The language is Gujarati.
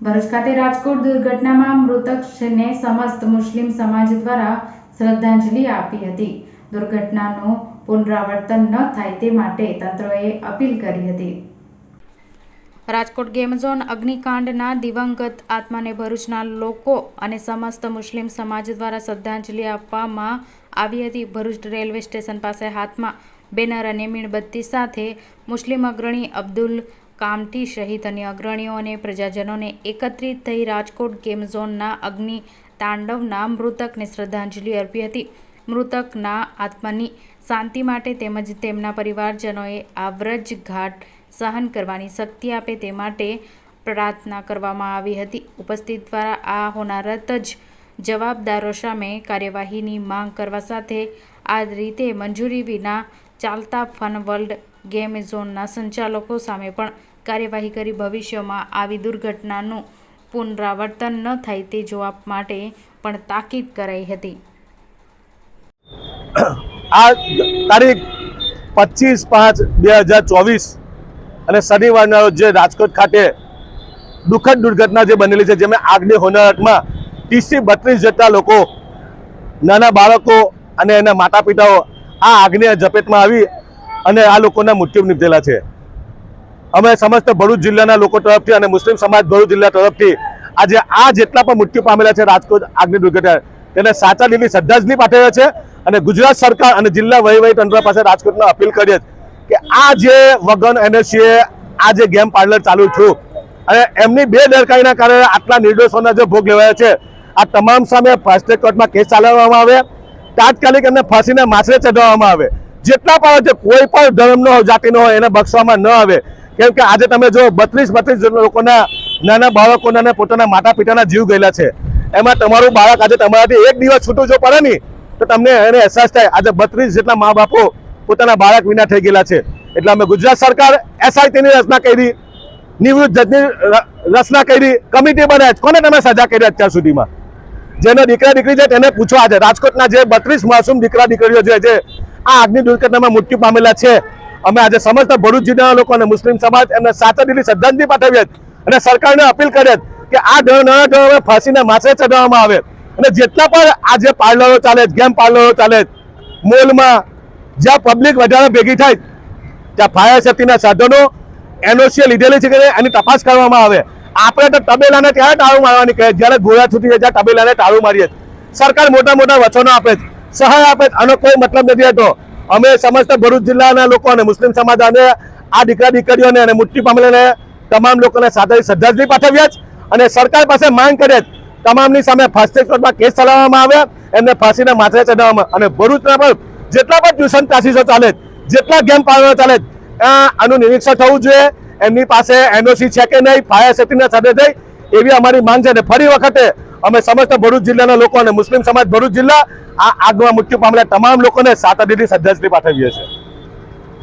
ભરૂચ ખાતે રાજકોટ દુર્ઘટનામાં મૃતકને સમસ્ત મુસ્લિમ સમાજ દ્વારા શ્રદ્ધાંજલિ આપી હતી। દુર્ઘટનાનું પુનરાવર્તન ન થાય તે માટે તંત્રએ અપીલ કરી હતી। રાજકોટ ગેમ ઝોન અગ્નિકાંડના દિવંગત આત્માને ભરૂચના લોકો અને સમસ્ત મુસ્લિમ સમાજ દ્વારા શ્રદ્ધાંજલિ આપવામાં આવી હતી। ભરૂચ રેલવે સ્ટેશન પાસે હાથમાં બેનર અને મીણબત્તી સાથે મુસ્લિમ અગ્રણી અબ્દુલ કામઠી સહિત અન્ય અગ્રણીઓ અને પ્રજાજનોને એકત્રિત થઈ રાજકોટ ગેમ ઝોનના અગ્નિ તાંડવના મૃતકને શ્રદ્ધાંજલિ અર્પી હતી। મૃતકના આત્માની શાંતિ માટે તેમજ તેમના પરિવારજનોએ આ વ્રજ ઘાટ સહન કરવાની શક્તિ આપે તે માટે પ્રાર્થના કરવામાં આવી હતી। ઉપસ્થિત દ્વારા આ હોનારત જ જવાબદારો સામે કાર્યવાહીની માંગ કરવા સાથે આ રીતે મંજૂરી વિના ચાલતા ફન વર્લ્ડ ગેમ ઝોનના સંચાલકો સામે પણ કાર્યવાહી કરી ભવિષ્યમાં આવી દુર્ઘટનાનું પુનરાવર્તન ન થાય તે જોવા માટે પણ તાકીદ કરાઈ હતી। આ તારીખ 25/5/2024 અને શનિવારના રોજ જે રાજકોટ ખાતે દુઃખદ દુર્ઘટના જે બનેલી છે, જેમાં આગની હોનારતમાં 30 થી 32 જેટલા લોકો, નાના બાળકો અને એના માતા પિતાઓ આ આગની ઝપેટમાં આવી અને આ લોકોના મૃત્યુ નિપજેલા છે। અમે સમસ્ત ભરૂચ જિલ્લાના લોકો તરફથી અને મુસ્લિમ સમાજ ભરૂચ જિલ્લા તરફથી આજે આ જેટલા પણ મૃત્યુ પામેલા છે રાજકોટ આગની દુર્ઘટના, તેને સાચા દિલની શ્રદ્ધાંજલિ પાઠવે છે અને ગુજરાત સરકાર અને જિલ્લા વહીવટીતંત્ર પાસે રાજકોટમાં અપીલ કરીએ કે આ જે વગન એનએસસીએ આ જે ગેમ પાર્લર ચાલુ થયું અને એમની બેદરકારીના કારણે આટલા નિર્દોષોના જે ભોગ લેવાયા છે, આ તમામ સામે ફાસ્ટ ટ્રેક કોર્ટમાં કેસ ચલાવવામાં આવે, તાત્કાલિક એમને ફાંસીના માછરે ચઢાવવામાં આવે। જેટલા પણ છે કોઈ પણ ધર્મનો જાતિનો હોય એને બક્ષવામાં ન આવે, કેમ કે આજે તમે જો 32 લોકોના નાના બાળકોના અને પોતાના માતા પિતાના જીવ ગયેલા છે। એમાં તમારું બાળક આજે તમારાથી એક દિવસ છૂટું જો પડે નહીં તો તમને એને અહેસાસ થાય આજે 32 જેટલા મા બાપો પોતાના બાળક વિના થઈ ગયેલા છે। એટલે અમે ગુજરાત સરકાર એસઆઈટીની રચના કરી, નિવૃત્ત જજની રચના કરી, કમિટી બનાવી, કોને તમે સજા કરી અત્યાર સુધીમાં? જેનો દીકરા દીકરી છે તેને પૂછવા છે। રાજકોટના જે 32 માસૂમ દીકરા દીકરીઓ છે આ આગની દુર્ઘટનામાં મૃત્યુ પામેલા છે, અમે આજે સમસ્ત ભરૂચ જિલ્લાના લોકો અને મુસ્લિમ સમાજ એમને સાચા દિલની શ્રદ્ધાંજલિ પાઠવીએ અને સરકારને અપીલ કરીએ કે આ નાના ફાંસીના માછરે ચઢાવવામાં આવે અને જેટલા પણ આ જે પાર્લરો ચાલે, ગેમ પાર્લરો ચાલે, મોલમાં જ્યાં પબ્લિક વધારે ભેગી થાય ત્યાં ફાયર સેફ્ટીના સાધનો એનઓસી લીધેલી છે કે એની તપાસ કરવામાં આવે। આપણે તો તબેલાને ત્યારે તાળું મારવાની કહે જ્યારે ગોળા છૂટી જાય ત્યાં તબેલાને તાળું મારીએ। સરકાર મોટા મોટા વચનો આપે, સહાય આપે, આનો કોઈ મતલબ નથી હતો। અમે સમસ્ત ભરૂચ જિલ્લાના લોકો અને મુસ્લિમ સમાજ અને આ દીકરા દીકરીઓને અને મૃત્યુ પામેલાને તમામ લોકોને સાથે શ્રદ્ધાંજલિ પાઠવ્યા છે અને સરકાર પાસે માંગ કરે તમામની સામે ફાસ્ટ ટ્રેક કોર્ટમાં કેસ ચલાવવામાં આવે, એમને ફાંસીના માથે ચડાવવામાં અને ભરૂચના પણ જેટલા પણ ટ્યુશન ક્લાસીસો ચાલે, જેટલા ગેમ પાર્લર ચાલે આનું નિરીક્ષણ થવું જોઈએ। એમની પાસે એનઓસી છે કે નહીં, ફાયર સેફ્ટીના સાથે થઈ એવી અમારી માંગ છે। અને ફરી વખતે અમે સમસ્ત ભરૂચ જિલ્લાના લોકો અને મુસ્લિમ સમાજ ભરૂચ જિલ્લા આ આગમાં મૃત્યુ પામેલા તમામ લોકોને સાચા દિલથી શ્રદ્ધાંજલિ પાઠવીએ છીએ।